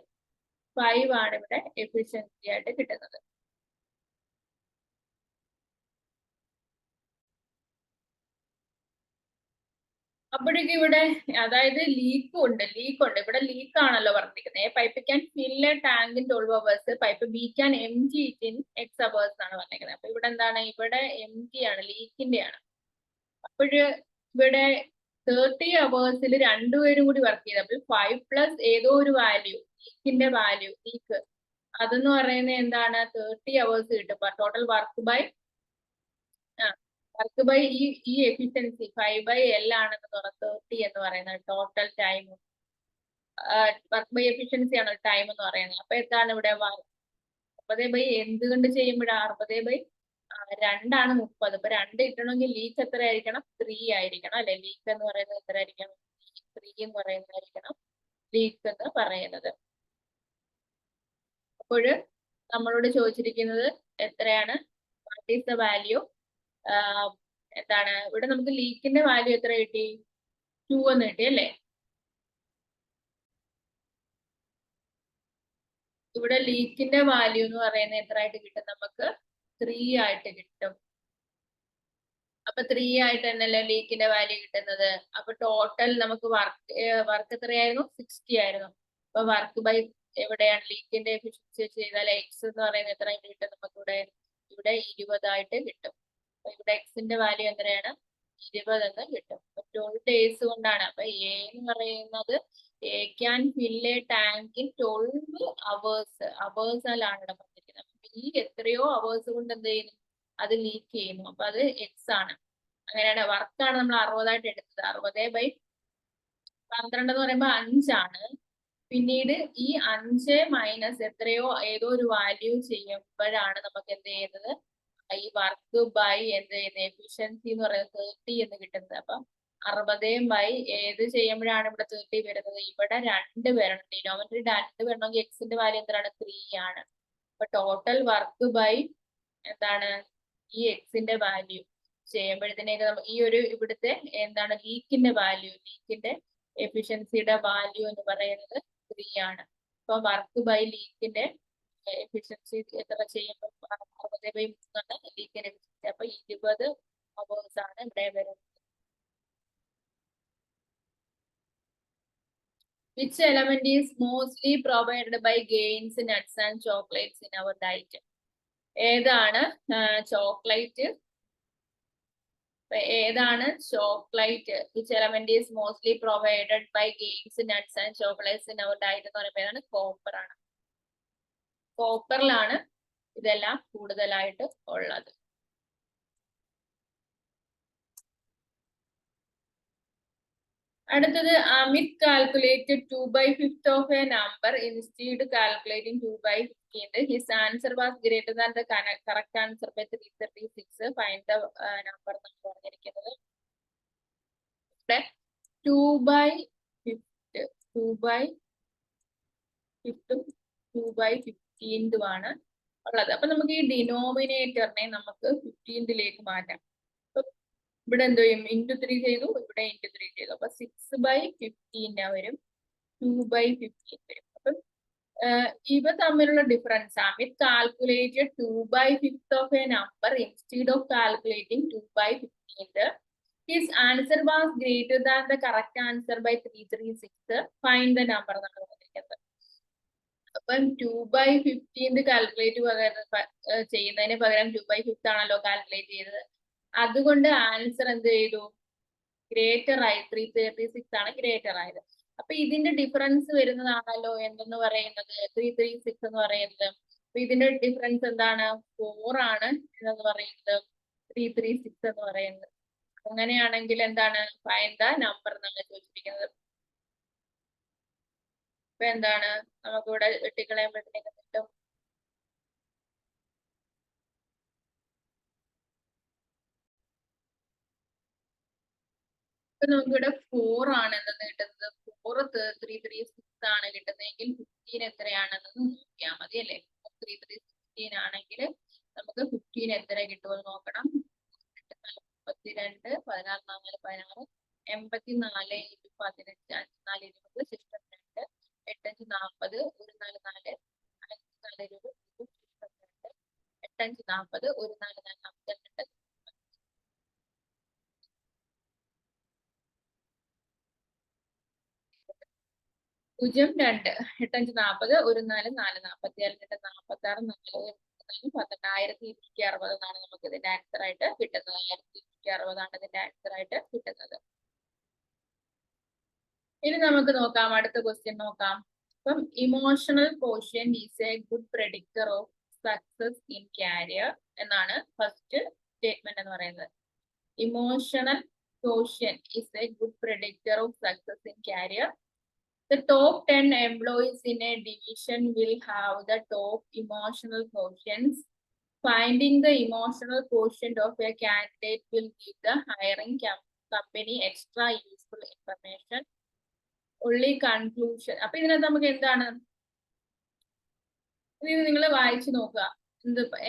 5 ആണ് ഇവിടെ എഫിഷ്യൻസി ആയിട്ട് കിട്ടുന്നത്. അപ്പോഴേക്കും ഇവിടെ അതായത് ലീക്ക് ഉണ്ട്. ഇവിടെ ലീക്ക് ആണല്ലോ പറഞ്ഞിരിക്കുന്നത്. Pipe can fill a tank in 12 hours. Pipe B can empty it in X hours എന്നാണ് പറഞ്ഞിരിക്കുന്നത്. അപ്പൊ ഇവിടെ എന്താണ്? ഇവിടെ empty ആണ്, ലീക്കിന്റെ ആണ്. അപ്പോഴ് ഇവിടെ 30 hours രണ്ടുപേരും കൂടി വർക്ക് ചെയ്ത്, അപ്പോൾ 5+ ഏതോ ഒരു വാല്യൂ, ലീക്കിന്റെ വാല്യൂ, ലീക്ക് അതെന്ന് പറയുന്നത് എന്താണ്? 30 hours കിട്ടും. ടോട്ടൽ വർക്ക് ബൈ ഈ എഫിഷ്യൻസി 5/L ആണെന്ന് പറയുന്നത്. 30 എന്ന് പറയുന്നത് total time, work by efficiency ആണ് ടൈം എന്ന് പറയുന്നത്. അപ്പൊ എന്താണ് ഇവിടെ? 60/, എന്തുകൊണ്ട് ചെയ്യുമ്പോഴാണ് 60/2 ആണ് 30. ഇപ്പൊ 2 കിട്ടണമെങ്കിൽ ലീക്ക് എത്ര ആയിരിക്കണം? 3 ആയിരിക്കണം അല്ലെ? ലീക്ക് എന്ന് പറയുന്നത് എത്ര ആയിരിക്കണം? 3 എന്ന് പറയുന്നതായിരിക്കണം ലീക്ക് എന്ന് പറയുന്നത്. അപ്പോഴ് നമ്മളോട് ചോദിച്ചിരിക്കുന്നത് എത്രയാണ്? What is the value? എന്താണ് ഇവിടെ? നമുക്ക് ലീക്കിന്റെ വാല്യൂ എത്ര കിട്ടി? 2 എന്ന് കിട്ടി അല്ലേ? ഇവിടെ ലീക്കിന്റെ വാല്യൂ എന്ന് പറയുന്നത് എത്ര ആയിട്ട് കിട്ടും? നമുക്ക് 3 ആയിട്ട് കിട്ടും. അപ്പൊ 3 ആയിട്ട് തന്നെയല്ലേ ലീക്കിന്റെ വാല്യൂ കിട്ടുന്നത്. അപ്പൊ ടോട്ടൽ നമുക്ക് വർക്ക് എത്രയായിരുന്നു? 60 ആയിരുന്നു. അപ്പൊ വർക്ക് ബൈ എവിടെയാണ് ലീക്കിന്റെ എഫിഷ്യൻസി ചെയ്താൽ എക്സ് എന്ന് പറയുന്നത് എത്ര ആയിട്ട് കിട്ടും? നമുക്കിവിടെ 20 ആയിട്ട് കിട്ടും. അപ്പൊ ഇവിടെ എക്സിന്റെ വാല്യൂ എത്രയാണ്? 20 എന്ന് കിട്ടും. 12 ഡേയ്സ് കൊണ്ടാണ്. അപ്പൊ എ എന്ന് പറയുന്നത് A can fill a tank in 12 hours. അവേഴ്സിലാണ് ഇവിടെ പറഞ്ഞിരിക്കുന്നത്. ഈ എത്രയോ അവേഴ്സ് കൊണ്ട് എന്ത് ചെയ്യുന്നു? അത് ലീക്ക് ചെയ്യുന്നു. അപ്പൊ അത് എക്സ് ആണ്. അങ്ങനെയാണ് വർക്കാണ് നമ്മൾ 60 ആയിട്ട് എടുത്തത്. 60/12 എന്ന് പറയുമ്പോൾ 5 ആണ്. പിന്നീട് ഈ 5 മൈനസ് എത്രയോ ഏതോ ഒരു വാല്യൂ ചെയ്യുമ്പോഴാണ് നമുക്ക് എന്ത് ചെയ്യുന്നത്? ഈ വർക്ക് ബൈ എന്ത് ചെയ്യുന്നത്? എഫിഷ്യൻസി എന്ന് പറയുന്നത് 30 എന്ന് കിട്ടുന്നത്. അപ്പൊ 60/, ഏത് ചെയ്യുമ്പോഴാണ് ഇവിടെ 30 വരുന്നത്? ഇവിടെ 2 വരണം. ഡിനോമിനേറ്ററിൽ 2 വരണമെങ്കിൽ എക്സിന്റെ വാല്യൂ എന്താണ്? 3 ആണ്. അപ്പൊ ടോട്ടൽ വർക്ക് ബൈ എന്താണ്? ഈ എക്സിന്റെ വാല്യൂ ചെയ്യുമ്പോഴത്തേക്ക് ഈ ഒരു ഇവിടുത്തെ എന്താണ്? ലീക്കിന്റെ വാല്യൂ, ലീക്കിന്റെ എഫിഷ്യൻസിയുടെ വാല്യൂ എന്ന് പറയുന്നത് 3 ആണ്. അപ്പൊ വർക്ക് ബൈ ലീക്കിന്റെ എഫിഷ്യൻസി എത്ര ചെയ്യുമ്പോൾ 60/3 ആണ് ലീക്കിന്റെ എഫിഷ്യൻസി. അപ്പൊ 20 hours ആണ് ഇവിടെ വരുന്നത്. Which element is mostly provided by grains, nuts and chocolates in our diet? ഏതാണ് ചോക്ലേറ്റ്? ഏതാണ് chocolate? Which element is mostly provided by grains, nuts and chocolates in our diet എന്ന് പറയുമ്പോൾ ഏതാണ്? കോപ്പർ ആണ്. കോപ്പറിലാണ് ഇതെല്ലാം കൂടുതലായിട്ട് ഉള്ളത്. അടുത്തത് Amit calculated 2/5 of a number instead calculating 2/15. His answer was greater than the correct answer by 336. Find the number എന്നാണ് പറഞ്ഞിരിക്കുന്നത്. ഇവിടെ 2/5 2/15 ആണ് ഉള്ളത്. അപ്പൊ നമുക്ക് ഈ ഡിനോമിനേറ്ററിനെ നമുക്ക് 15ലേക്ക് മാറ്റാം. ഇവിടെ എന്ത് ചെയ്യും? ഇൻറ്റു 3 ചെയ്തു, ഇവിടെ ഇൻറ്റു 3 ചെയ്തു. അപ്പൊ 6/15 വരും, 2/15 വരും. അപ്പം ഇവ തമ്മിലുള്ള ഡിഫറൻസ് ആണ്. With calculated 2/5 of a number instead of calculating 2/15. His answer was greater than the correct answer by 336. Find the number എന്നാണ് പറഞ്ഞിരിക്കുന്നത്. അപ്പം 2/15 കാൽക്കുലേറ്റ് ചെയ്യുന്നതിന് പകരം 2/5 ആണല്ലോ കാൽക്കുലേറ്റ് ചെയ്തത്. അതുകൊണ്ട് ആൻസർ എന്ത് ചെയ്തു? ഗ്രേറ്റർ ആയി. 336 ആണ് ഗ്രേറ്റർ ആയത്. അപ്പൊ ഇതിന്റെ ഡിഫറൻസ് വരുന്നതാണല്ലോ എന്തെന്ന് പറയുന്നത് 336 എന്ന് പറയുന്നത്. അപ്പൊ ഇതിന്റെ ഡിഫറൻസ് എന്താണ്? 4 ആണ് എന്ന് പറയുന്നത് 336 എന്ന് പറയുന്നത്. അങ്ങനെയാണെങ്കിൽ എന്താണ്? ഫൈൻഡ് ദ നമ്പർ എന്നാണ് ചോദിച്ചിരിക്കുന്നത്. അപ്പൊ എന്താണ് നമുക്കിവിടെ വെട്ടിക്കളയുമ്പോഴത്തേക്ക് കിട്ടും? ഇപ്പൊ നമുക്കിവിടെ 4 ആണ് എന്തെന്ന് കിട്ടുന്നത്? 4 336 ആണ് കിട്ടുന്നതെങ്കിൽ 15 എത്രയാണെന്ന് നോക്കിയാൽ മതി അല്ലെ? 336 ആണെങ്കിൽ നമുക്ക് 15 എത്ര കിട്ടുമെന്ന് നോക്കണം. 32 16 4 16 84 15 5 4 20 സിസ്റ്റം 2 8 5 40 1 4 4 5 4 20 8 5 40 1 4 4 52 0 2 8 5 40 1 4 4 47 2 46 4 1260 എന്നാണ് നമുക്ക് ഇതിന്റെ ആൻസർ ആയിട്ട് കിട്ടുന്നത്. 1260 ആണ് ഇതിന്റെ ആൻസർ ആയിട്ട് കിട്ടുന്നത്. ഇനി നമുക്ക് നോക്കാം, അടുത്ത ക്വസ്റ്റ്യൻ നോക്കാം. അപ്പം emotional quotient is A good predictor of success in carrier എന്നാണ് ഫസ്റ്റ് സ്റ്റേറ്റ്മെന്റ് എന്ന് പറയുന്നത്. Emotional quotient is A good predictor of success in carrier. The top 10 employees in a division will have the top emotional quotients. Finding the emotional quotient of a candidate will give the hiring company extra useful information. Only conclusion. അപ്പൊ ഇതിനകത്ത് നമുക്ക് എന്താണ്? ഇത് നിങ്ങൾ വായിച്ചു നോക്കുക.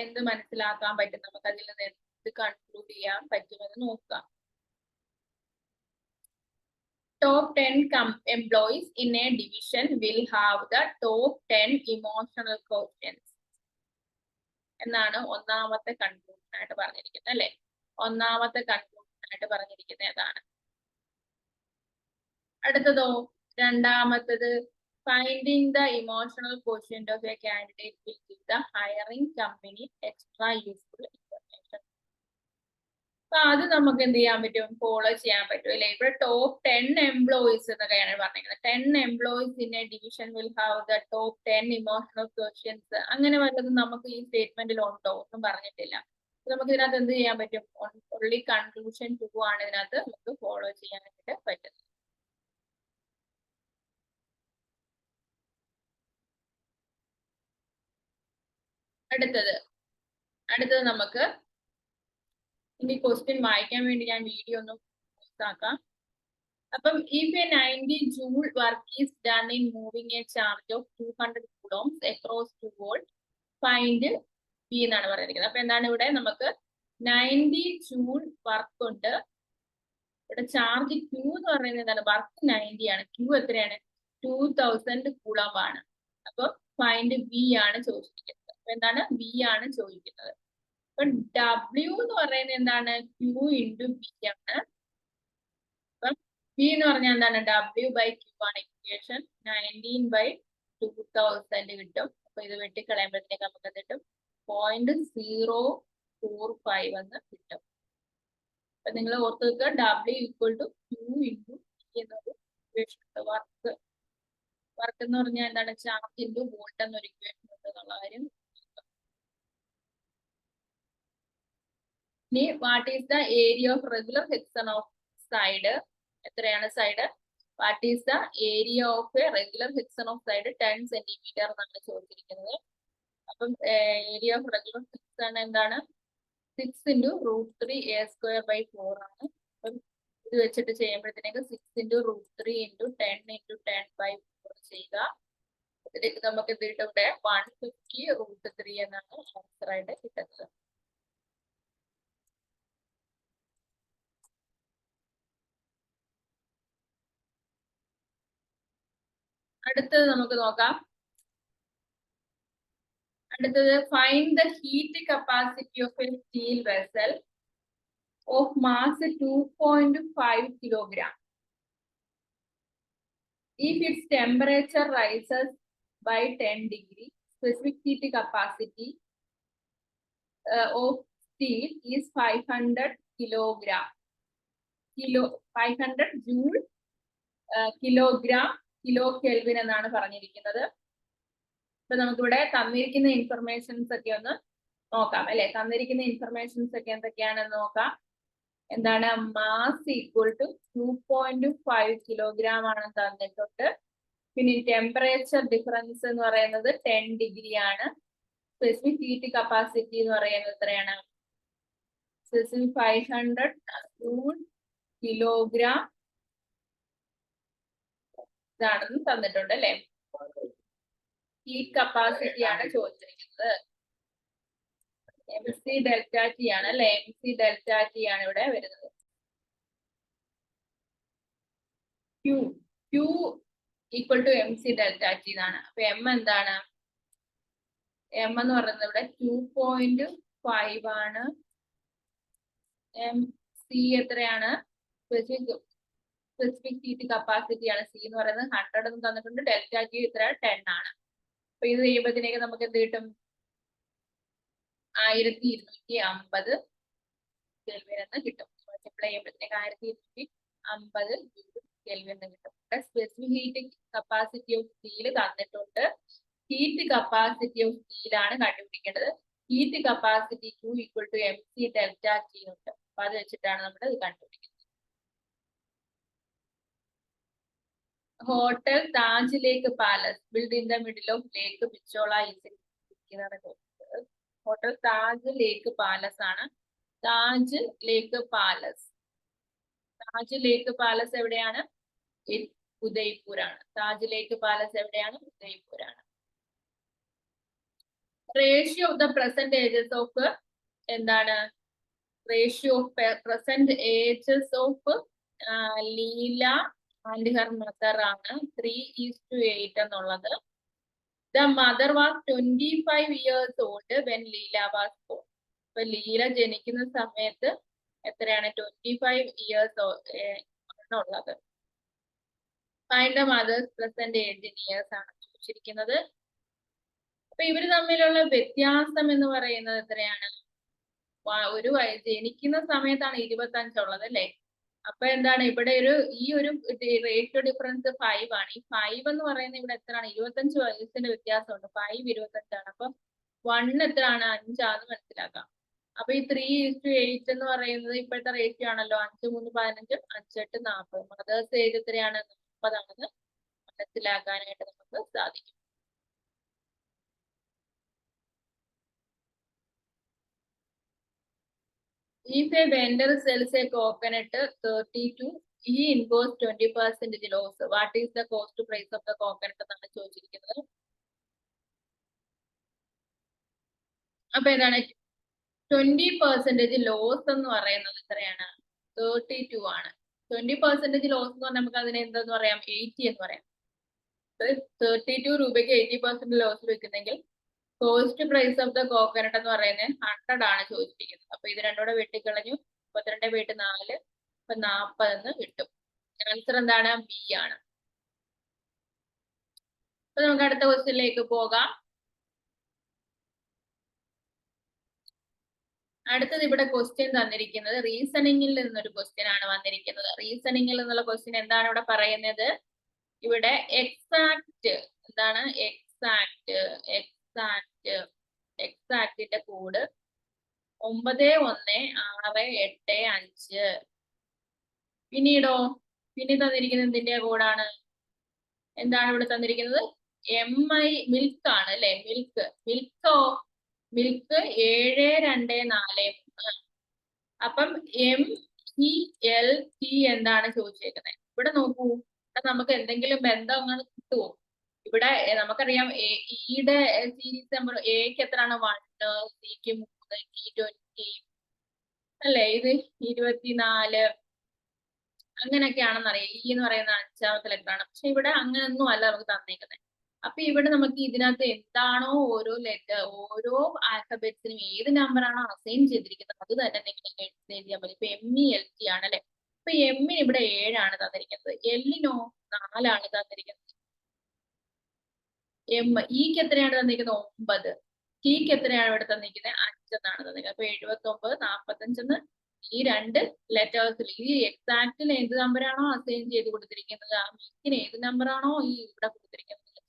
എന്ത് മനസ്സിലാക്കാൻ പറ്റും നമുക്ക് അതിൽ നിന്ന് എന്ത് കൺക്ലൂഡ് ചെയ്യാൻ പറ്റുമെന്ന് നോക്കുക. Top 10 employees in a division will have the top 10 emotional quotients എന്നാണ് ഒന്നാമത്തെ കൺക്ലൂഷൻ ആയിട്ട് പറഞ്ഞിരിക്കുന്നത് അല്ലെ? ഒന്നാമത്തെ കൺക്ലൂഷൻ ആയിട്ട് പറഞ്ഞിരിക്കുന്നത് ഏതാണ്? അടുത്തതോ രണ്ടാമത്തത് finding the emotional quotient of a candidate will give the hiring company extra useful information. അപ്പൊ അത് നമുക്ക് എന്ത് ചെയ്യാൻ പറ്റും? ഫോളോ ചെയ്യാൻ പറ്റും അല്ലെ? ഇവിടെ ടോപ്പ് 10 എംപ്ലോയീസ് എന്നൊക്കെയാണ് പറഞ്ഞിരിക്കുന്നത്. 10 employees in A division will have the top 10 emotional questions. അങ്ങനെ വല്ലതും നമുക്ക് ഈ സ്റ്റേറ്റ്മെന്റിൽ ഉണ്ടോ? ഒന്നും പറഞ്ഞിട്ടില്ല. നമുക്ക് ഇതിനകത്ത് എന്ത് ചെയ്യാൻ പറ്റും? ഓൺലി കൺക്ലൂഷൻ 2 ആണ് ഇതിനകത്ത് നമുക്ക് ഫോളോ ചെയ്യാനായിട്ട് പറ്റുന്നത്. അടുത്തത് നമുക്ക് ഇനി ക്വസ്റ്റ്യൻ വായിക്കാൻ വേണ്ടി ഞാൻ വീഡിയോ ഒന്ന് ആക്കാം. അപ്പം if a 90 joule work is done in moving a charge of 200 coulombs across 2 volt, find P എന്നാണ് പറഞ്ഞിരിക്കുന്നത്. അപ്പൊ എന്താണ് ഇവിടെ നമുക്ക് 90 ജൂൾ വർക്ക് ഉണ്ട്. ഇവിടെ ചാർജ് Q എന്ന് പറയുന്നത് എന്താണ്? വർക്ക് 90 ആണ്. Q എത്രയാണ്? 2000 കൂളംബ് ആണ്. അപ്പൊ ഫൈൻഡ് V ആണ് ചോദിച്ചിരിക്കുന്നത്. അപ്പൊ എന്താണ്? V ആണ് ചോദിക്കുന്നത്. അപ്പൊ W എന്ന് പറയുന്നത് എന്താണ്? Q ഇൻറ്റു B ആണ്. അപ്പം V എന്ന് പറഞ്ഞാൽ എന്താണ്? W/Q ആണ് ഇക്വേഷൻ. 19/2000 കിട്ടും. അപ്പൊ ഇത് വെട്ടിക്കളയുമ്പോഴത്തേക്ക് നമുക്ക് കിട്ടും 0.045 എന്ന് കിട്ടും. അപ്പൊ നിങ്ങൾ ഓർത്ത് വെക്കുക W = Q ഇൻറ്റു B എന്നൊരു ഇക്വേഷൻ ഉണ്ട്. വർക്ക് എന്ന് പറഞ്ഞാൽ എന്താണ്? ചാർജ് ഇൻറ്റു വോൾട്ട് എന്നൊരു ഇക്വേഷൻ ഉണ്ട് എന്നുള്ള കാര്യം. ഇനി what is the area of regular section of side? എത്രയാണ് side? What is the area of a regular hexagon of side 10 centimetre എന്നാണ് ചോദിച്ചിരിക്കുന്നത്. അപ്പം ഏരിയ ഓഫ് റെഗുലർ ഹെക്സൺ എന്താണ് 6 × √3 a²/4 ആണ്. അപ്പം ഇത് വെച്ചിട്ട് ചെയ്യുമ്പോഴത്തേക്ക് 6 × √3 × 10 × 10/4 ചെയ്യുക. ഇതിലേക്ക് നമുക്ക് എന്ത് കിട്ടും? ഇവിടെ 150 √3 എന്നാണ് ആൻസർ ആയിട്ട് കിട്ടുന്നത്. അടുത്തത് നമുക്ക് നോക്കാം. അടുത്തത് find the heat capacity of A steel vessel of mass 2.5 kilogram. If its temperature rises by 10 degrees, specific heat capacity of steel is 500 kilogram. 500 joule kilogram kilo Kelvin എന്നാണ് പറഞ്ഞിരിക്കുന്നത്. അപ്പൊ നമുക്കിവിടെ തന്നിരിക്കുന്ന ഇൻഫർമേഷൻസ് ഒക്കെ ഒന്ന് നോക്കാം അല്ലെ. തന്നിരിക്കുന്ന ഇൻഫർമേഷൻസ് ഒക്കെ എന്തൊക്കെയാണെന്ന് നോക്കാം. എന്താണ്? മാസ് ഈക്വൽ ടു 2.5 kilogram ആണ് തന്നിട്ടുണ്ട്. പിന്നെ ടെമ്പറേച്ചർ ഡിഫറൻസ് എന്ന് പറയുന്നത് 10 ഡിഗ്രി ആണ്. സ്പെസിഫിക് ഹീറ്റ് കപ്പാസിറ്റി എന്ന് പറയുന്നത് എത്രയാണ്? 500 കിലോഗ്രാം ഇതാണെന്ന് തന്നിട്ടുണ്ട് അല്ലെ. ഹീറ്റ് കപ്പാസിറ്റി ആണ് ചോദിച്ചിരിക്കുന്നത്. MC ΔT ആണ് അല്ലെ. MC ΔT ആണ് ഇവിടെ വരുന്നത്. Q equal to MC ΔT എന്നാണ്. അപ്പൊ M എന്താണ്? M എന്ന് പറയുന്നത് ഇവിടെ 2.5 ആണ്. MC എത്രയാണ്? സ്പെസിഫിക് ഹീറ്റ് കപ്പാസിറ്റി ആണ്. C എന്ന് പറയുന്നത് 100 എന്ന് തന്നിട്ടുണ്ട്. ΔT ഇത്ര 10 ആണ്. അപ്പൊ ഇത് ചെയ്യുമ്പോഴത്തേക്ക് നമുക്ക് എന്ത് കിട്ടും? 1250 കെൽവിൻ എന്ന് കിട്ടും. മൾട്ടിപ്ലൈ ചെയ്യുമ്പോഴത്തേക്ക് 1250 കെൽവിൻ എന്ന് കിട്ടും. Specific heat capacity of steel തന്നിട്ടുണ്ട്. ഹീറ്റ് കപ്പാസിറ്റി ഓഫ് സ്റ്റീൽ ആണ് കണ്ടുപിടിക്കേണ്ടത്. Heat capacity Q equal to MC ΔT ഉണ്ട്. അപ്പൊ അത് വെച്ചിട്ടാണ് നമ്മൾ ഇത് കണ്ടുപിടിക്കുന്നത്. Hotel Taj lake palace build in the middle of lake Pichola hotel Taj lake palace ആണ്. Taj lake palace. Taj lake palace എവിടെയാണ്? ഉദയ്പൂർ ആണ്. താജ് ലേക്ക് പാലസ് എവിടെയാണ്? ഉദയ്പൂർ ആണ്. Ratio of the present ages of എന്താണ്? Ratio of present ages of Leela and her mother ആണ് 3:8 എന്നുള്ളത്. The mother was 25 years old when Leela was born. അപ്പൊ ലീല ജനിക്കുന്ന സമയത്ത് എത്രയാണ്? 25 years ആണുള്ളത്. Find the mother's present age in years ആണ് ചോദിച്ചിരിക്കുന്നത്. അപ്പൊ ഇവര് തമ്മിലുള്ള വ്യത്യാസം എന്ന് പറയുന്നത് എത്രയാണ്? ഒരു ജനിക്കുന്ന സമയത്താണ് 25 ഉള്ളത് അല്ലെ. അപ്പൊ എന്താണ് ഇവിടെ ഈ ഒരു റേഷ്യോ ഡിഫറൻസ് 5 ആണ്. ഈ 5 എന്ന് പറയുന്നത് ഇവിടെ എത്രയാണ്? 25 വയസ്സിന്റെ വ്യത്യാസമുണ്ട്. 5 25 ആണ്. അപ്പൊ 1 എത്രയാണ്? 5 ആണെന്ന് മനസ്സിലാക്കാം. അപ്പൊ ഈ 3:8 എന്ന് പറയുന്നത് ഇപ്പോഴത്തെ റേഷ്യോ ആണല്ലോ. 5 3 15 5 8 40. മദേഴ്സ് ഏജ് എത്രയാണ്? 30 ആണെന്ന് മനസ്സിലാക്കാനായിട്ട് നമുക്ക് സാധിക്കും. If a vendor sells a coconut 32, he incurs 20% loss. What is the cost price of the coconut എന്നാണ് ചോദിച്ചിരിക്കുന്നത്. അപ്പൊ എന്താണ് 20% ലോസ് എന്ന് പറയുന്നത് എത്രയാണ്? 32 ആണ്. 20% ലോസ് എന്ന് പറഞ്ഞാൽ നമുക്ക് അതിനെ എന്താന്ന് പറയാം? 80 എന്ന് പറയാം. 32 രൂപയ്ക്ക് 80% ലോസ് വെക്കുന്നെങ്കിൽ cost price of the coconut എന്ന് പറയുന്നത് 100 ആണ് ചോദിച്ചിരിക്കുന്നത്. അപ്പൊ ഇത് രണ്ടൂടെ വെട്ടിക്കളഞ്ഞു. 32 × 4 അപ്പൊ 40 എന്ന് കിട്ടും. ആൻസർ എന്താണ്? ബി ആണ്. അപ്പൊ നമുക്ക് അടുത്ത ക്വസ്റ്റ്യനിലേക്ക് പോകാം. അടുത്തത് ഇവിടെ ക്വസ്റ്റ്യൻ തന്നിരിക്കുന്നത് റീസണിങ്ങിൽ നിന്നൊരു ക്വസ്റ്റ്യൻ ആണ് വന്നിരിക്കുന്നത്. റീസണിങ്ങിൽ നിന്നുള്ള ക്വസ്റ്റ്യൻ എന്താണ് ഇവിടെ പറയുന്നത്? ഇവിടെ എക്സാക്ട് എന്താണ്? എക്സാക്ടിന്റെ കോഡ് 91685. പിന്നീടോ പിന്നെ തന്നിരിക്കുന്നത് എന്തിന്റെ കോഡാണ്? എന്താണ് ഇവിടെ തന്നിരിക്കുന്നത്? MI മിൽക്ക് ആണ് അല്ലെ? മിൽക്കോ മിൽക്ക് 7243. അപ്പം MELT എന്താണ് ചോദിച്ചേക്കുന്നത്? ഇവിടെ നോക്കൂ, ഇവിടെ നമുക്ക് എന്തെങ്കിലും ബന്ധം അങ്ങനെ കിട്ടുമോ? ഇവിടെ നമുക്കറിയാം ഇയുടെ സീരീസ് നമ്പർ എക്ക് എത്രയാണ്? 1, സിക്ക് 3, ടി 20 അല്ലെ? ഇത് 24 അങ്ങനെയൊക്കെയാണെന്ന് അറിയാം. ഇ എന്ന് പറയുന്ന 5ാമത്തെ ലെറ്റർ ആണ്. പക്ഷെ ഇവിടെ അങ്ങനെയൊന്നും അല്ല നമുക്ക് തന്നേക്കുന്നത്. അപ്പൊ ഇവിടെ നമുക്ക് ഇതിനകത്ത് എന്താണോ ഓരോ ഓരോ ആൽഫബറ്റ്സിനും ഏത് നമ്പർ ആണോ അസൈൻ ചെയ്തിരിക്കുന്നത് അത് തന്നെ നിങ്ങൾ എഴുതിയാൽ മതി. ഇപ്പൊ MELT ആണ് അല്ലെ? അപ്പൊ എമ്മിന് ഇവിടെ 7 തന്നിരിക്കുന്നത്, എല്ലിനോ 4 തന്നിരിക്കുന്നത്. ഇക്ക് എത്രയാണ് തന്നിരിക്കുന്നത്? 9. ടിക്ക് എത്രയാണ് ഇവിടെ തന്നിരിക്കുന്നത്? 5 എന്നാണ് തന്നിരിക്കുന്നത്. അപ്പൊ 79, 45 ഈ 2 ലെറ്റേഴ്സിൽ ഈ എക്സാക്റ്റിൽ ഏത് നമ്പറാണോ അസൈൻ ചെയ്ത് കൊടുത്തിരിക്കുന്നത്, ആ മിൽക്കിന് ഏത് നമ്പറാണോ ഈ ഇവിടെ കൊടുത്തിരിക്കുന്നത്,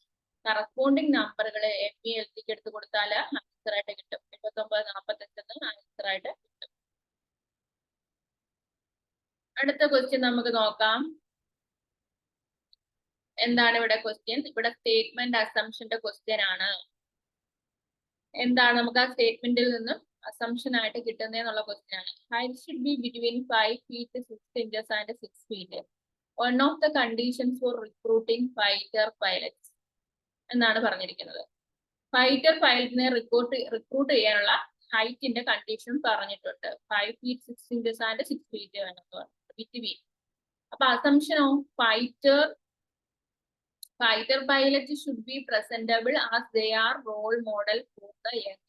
കറസ്പോണ്ടിങ് നമ്പറുകൾ MELTക്ക് എടുത്ത് കൊടുത്താൽ ആൻസർ ആയിട്ട് കിട്ടും. 79, 45 ആൻസർ ആയിട്ട് കിട്ടും. അടുത്ത ക്വസ്റ്റ്യൻ നമുക്ക് നോക്കാം. എന്താണ് ഇവിടെ ക്വസ്റ്റ്യൻ? ഇവിടെ സ്റ്റേറ്റ്മെന്റ് അസംഷന്റെ ക്വസ്റ്റ്യൻ ആണ്. എന്താണ് നമുക്ക് ആ സ്റ്റേറ്റ്മെന്റിൽ നിന്നും അസംഷൻ ആയിട്ട് കിട്ടുന്നതെന്നുള്ള ക്വസ്റ്റ്യൻ ആണ്. Height should be between 5 feet 6 inches and 6 feet. One of the conditions for recruiting fighter pilots എന്നാണ് പറഞ്ഞിരിക്കുന്നത്. ഫൈറ്റർ പൈലറ്റിനെ റിക്രൂട്ട് ചെയ്യാനുള്ള ഹൈറ്റിന്റെ കണ്ടീഷൻ പറഞ്ഞിട്ടുണ്ട്. 5 feet 6 inches ആൻഡ് 6 feet വേണമെന്ന് പറഞ്ഞു ബിറ്റ്വീൻ. അപ്പൊ അസംഷനോ fighter pilot should be presentable as they are role model for the young.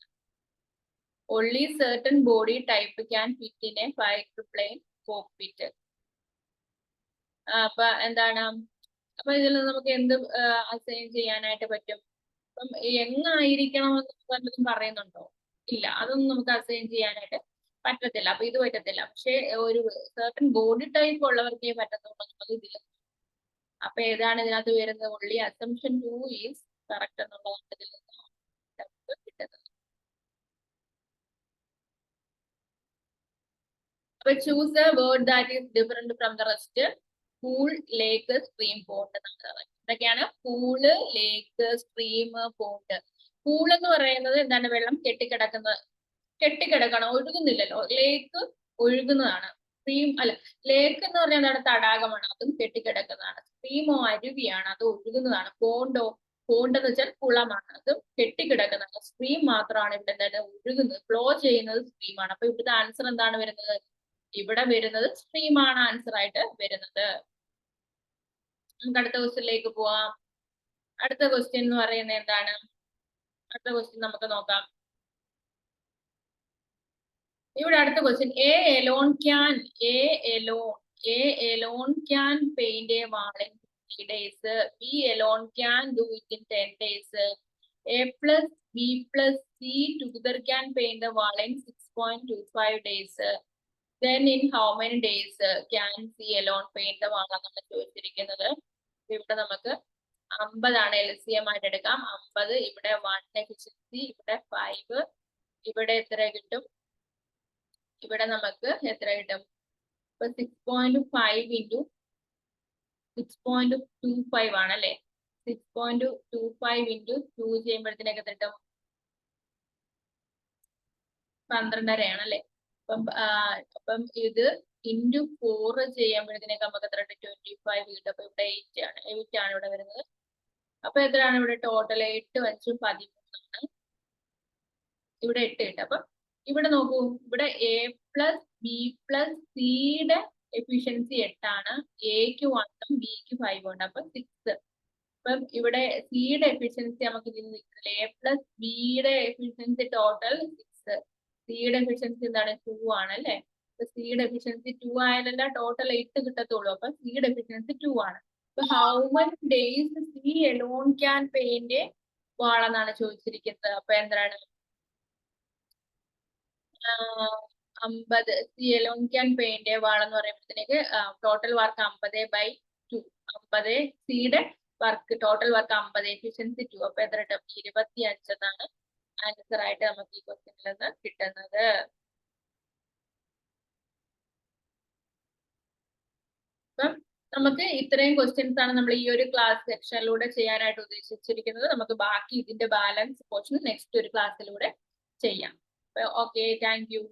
Only certain body type can fit in a fighter plane cockpit. അപ്പൊ എന്താണ്? അപ്പൊ ഇതിൽ നമുക്ക് എന്ത് അസൈൻ ചെയ്യാനായിട്ട് പറ്റും? അപ്പം എങ്ങായിരിക്കണം വല്ലതും പറയുന്നുണ്ടോ? ഇല്ല, അതൊന്നും നമുക്ക് അസൈൻ ചെയ്യാനായിട്ട് പറ്റത്തില്ല. അപ്പൊ ഇത് പറ്റത്തില്ല. പക്ഷെ ഒരു certain ബോഡി ടൈപ്പ് ഉള്ളവർക്കേ പറ്റത്തുള്ളൂ ഇതിൽ. അപ്പൊ ഏതാണ് ഇതിനകത്ത് വരുന്നത്? only assumption 2 is correct എന്നുള്ളതാണ് ഇതിൽ നിന്ന് കിട്ടുന്നത്. അപ്പൊ choose A word that is different from the rest. Pool, lake, stream, pond എന്നാണ് പറയുന്നത്. ഇതൊക്കെയാണ് പൂള്, ലേക്ക്, സ്ട്രീം, പോണ്ട്. പൂൾ എന്ന് പറയുന്നത് എന്താണ്? വെള്ളം കെട്ടിക്കിടക്കണം, ഒഴുകുന്നില്ലല്ലോ. ലേക്ക് ഒഴുകുന്നതാണ്. സ്ട്രീം അല്ല, ലേക്ക് എന്ന് പറഞ്ഞാൽ എന്താണ്? തടാകമാണ്, അതും കെട്ടിക്കിടക്കുന്നതാണ്. സ്ട്രീമോ അരുവിയാണ്, അത് ഒഴുകുന്നതാണ്. പോണ്ട് എന്ന് വെച്ചാൽ കുളമാണ്, അതും കെട്ടിക്കിടക്കുന്നതാണ്. സ്ട്രീം മാത്രമാണ് ഇവിടെ എന്താണ്? ഒഴുകുന്നത്, ഫ്ലോ ചെയ്യുന്നത് സ്ട്രീമാണ്. അപ്പൊ ഇവിടുത്തെ ആൻസർ എന്താണ് വരുന്നത്? ഇവിടെ വരുന്നത് സ്ട്രീം ആണ് ആൻസർ ആയിട്ട് വരുന്നത്. നമുക്ക് അടുത്ത ക്വസ്റ്റ്യനിലേക്ക് പോവാം. അടുത്ത ക്വസ്റ്റ്യൻ എന്ന് പറയുന്നത് എന്താണ്? അടുത്ത ക്വസ്റ്റ്യൻ നമുക്ക് നോക്കാം. ഇവിടെ അടുത്ത question, A Elon can paint A wall in 50 days. B Elon can do it in 10 days. A plus B plus C together can paint the wall in 6.25 days. Then in how many days can C alone paint the wall എന്നാണ് ചോദിച്ചിരിക്കുന്നത്. ഇവിടെ നമുക്ക് 50 ആണ് LCM ആയിട്ട് എടുക്കാം. 50, ഇവിടെ 1 efficiency, ഇവിടെ 5, ഇവിടെ എത്ര കിട്ടും? ഇവിടെ നമുക്ക് എത്ര കിട്ടും? ഇപ്പൊ 6.5 into 6.25 ആണല്ലേ? 6.25 into 2 ചെയ്യുമ്പോഴത്തേക്ക് എത്ര കിട്ടും? 12.5 ആണല്ലേ? അപ്പം ഇത് ഇൻറ്റു 4 ചെയ്യുമ്പോഴത്തേക്ക് നമുക്ക് എത്ര 25 കിട്ടും. അപ്പൊ ഇവിടെ 8 ആണ് ഇവിടെ വരുന്നത്. അപ്പൊ എത്രയാണ് ഇവിടെ ടോട്ടൽ? 8, 5, 13 ഇവിടെ 8 കിട്ടും. അപ്പൊ ഇവിടെ നോക്കൂ, ഇവിടെ എ പ്ലസ് ബി പ്ലസ് സിയുടെ എഫിഷ്യൻസി 8 ആണ്. എക്ക് 1 ഉം ബിക്ക് 5 ഉണ്ട്. അപ്പൊ 6. അപ്പം ഇവിടെ സിയുടെ എഫിഷ്യൻസി നമുക്ക് ഇതിൽ നിൽക്കുന്നില്ല. എ പ്ലസ് ബിയുടെ എഫിഷ്യൻസി ടോട്ടൽ 6. സിയുടെ എഫിഷ്യൻസി എന്താണ്? 2 ആണ് അല്ലേ? സിയുടെ എഫിഷ്യൻസി 2 ആയാലല്ല ടോട്ടൽ 8 കിട്ടത്തുള്ളൂ. അപ്പൊ സിയുടെ എഫിഷ്യൻസി 2 ആണ്. അപ്പൊ how many days C alone can paint a wall എന്നാണ് ചോദിച്ചിരിക്കുന്നത്. അപ്പൊ എന്താണ്? 50 C alone can paint a wall എന്ന് പറയുമ്പോഴത്തേക്ക് ടോട്ടൽ വർക്ക് 50/2. 50 സിയുടെ വർക്ക്, ടോട്ടൽ വർക്ക് 50, എഫിഷ്യൻസി 2. അപ്പൊ എത്ര കിട്ടും? 25 എന്നാണ് ആൻസർ ആയിട്ട് നമുക്ക് ഈ ക്വസ്റ്റ്യനിൽ നിന്ന് കിട്ടുന്നത്. അപ്പം നമുക്ക് ഇത്രയും ക്വസ്റ്റ്യൻസ് ആണ് നമ്മൾ ഈ ഒരു ക്ലാസ് സെക്ഷനിലൂടെ ചെയ്യാനായിട്ട് ഉദ്ദേശിച്ചിരിക്കുന്നത്. നമുക്ക് ബാക്കി ഇതിന്റെ ബാലൻസ് പോർഷൻ നെക്സ്റ്റ് ഒരു ക്ലാസ്സിലൂടെ ചെയ്യാം. Okay, thank you.